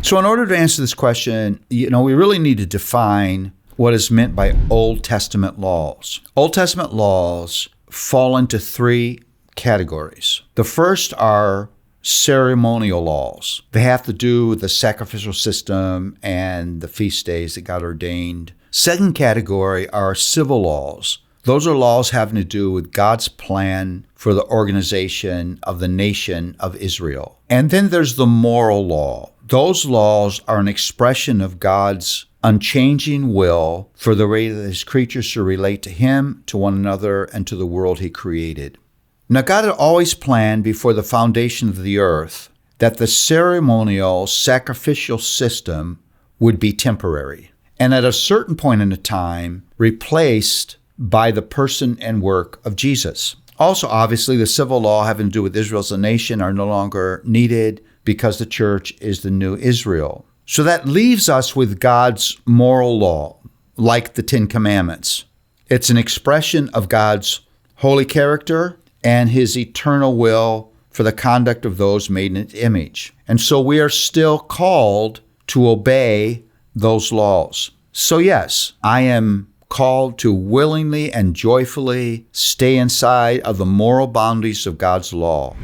So in order to answer this question, we really need to define what is meant by Old Testament laws. Old Testament laws fall into three categories. The first are ceremonial laws. They have to do with the sacrificial system and the feast days that God ordained. Second category are civil laws. Those are laws having to do with God's plan for the organization of the nation of Israel. And then there's the moral law. Those laws are an expression of God's unchanging will for the way that his creatures should relate to him, to one another, and to the world he created. Now, God had always planned before the foundation of the earth that the ceremonial sacrificial system would be temporary, and at a certain point in the time, replaced by the person and work of Jesus. Also, obviously, the civil law having to do with Israel as a nation are no longer needed because the church is the new Israel. So that leaves us with God's moral law, like the Ten Commandments. It's an expression of God's holy character and his eternal will for the conduct of those made in his image. And so we are still called to obey those laws. So yes, I am called to willingly and joyfully stay inside of the moral boundaries of God's law.